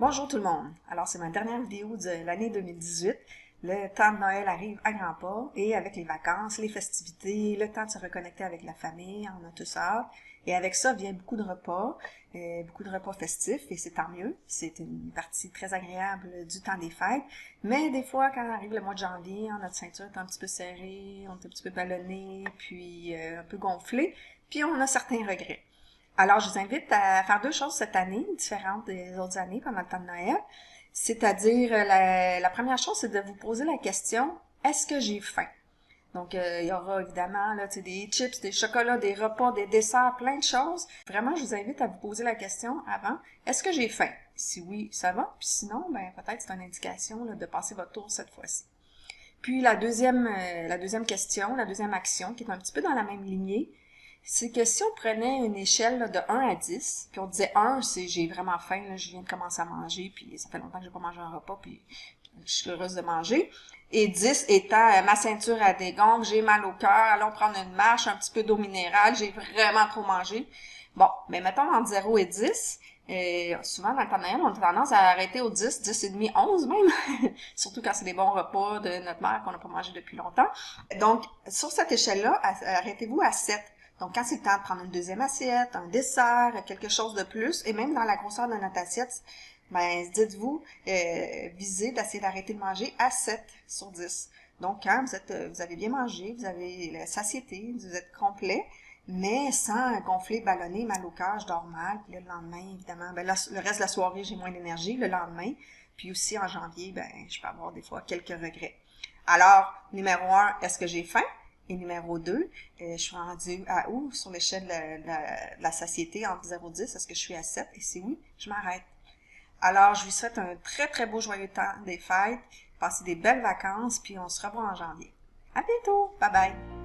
Bonjour tout le monde! Alors c'est ma dernière vidéo de l'année 2018. Le temps de Noël arrive à grands pas et avec les vacances, les festivités, le temps de se reconnecter avec la famille, on a tous hâte. Et avec ça vient beaucoup de repas festifs et c'est tant mieux. C'est une partie très agréable du temps des fêtes. Mais des fois, quand arrive le mois de janvier, notre ceinture est un petit peu serrée, on est un petit peu ballonné, puis un peu gonflé, puis on a certains regrets. Alors, je vous invite à faire deux choses cette année, différentes des autres années pendant le temps de Noël. C'est-à-dire, la première chose, c'est de vous poser la question, est-ce que j'ai faim? Donc, il y aura évidemment là, des chips, des chocolats, des repas, des desserts, plein de choses. Vraiment, je vous invite à vous poser la question avant, est-ce que j'ai faim? Si oui, ça va. Puis sinon, ben peut-être c'est une indication là, de passer votre tour cette fois-ci. Puis la deuxième question, la deuxième action, qui est un petit peu dans la même lignée, c'est que si on prenait une échelle là, de 1 à 10, puis on disait 1, c'est j'ai vraiment faim, là, je viens de commencer à manger, puis ça fait longtemps que j'ai pas mangé un repas, puis je suis heureuse de manger. Et 10 étant ma ceinture à dégonfle, j'ai mal au cœur, allons prendre une marche, un petit peu d'eau minérale, j'ai vraiment trop mangé. Bon, mais mettons entre 0 et 10, souvent dans le temps de Noël, on a tendance à arrêter au 10, 10 et demi, 11 même, surtout quand c'est des bons repas de notre mère qu'on n'a pas mangé depuis longtemps. Donc, sur cette échelle-là, arrêtez-vous à 7. Donc, quand c'est le temps de prendre une deuxième assiette, un dessert, quelque chose de plus, et même dans la grosseur de notre assiette, ben, dites-vous, visez d'essayer d'arrêter de manger à 7 sur 10. Donc, quand vous avez bien mangé, vous avez la satiété, vous êtes complet, mais sans gonfler, ballonner, mal au cœur, je dors mal, puis là, le lendemain, évidemment, ben, le reste de la soirée, j'ai moins d'énergie, le lendemain, puis aussi en janvier, ben, je peux avoir des fois quelques regrets. Alors, numéro 1, est-ce que j'ai faim? Et numéro 2, je suis rendue à où sur l'échelle de la satiété entre 0 et 10? Est-ce que je suis à 7? Et si oui, je m'arrête. Alors, je vous souhaite un très, très beau joyeux temps des fêtes. Passez des belles vacances, puis on se revoit en janvier. À bientôt! Bye bye!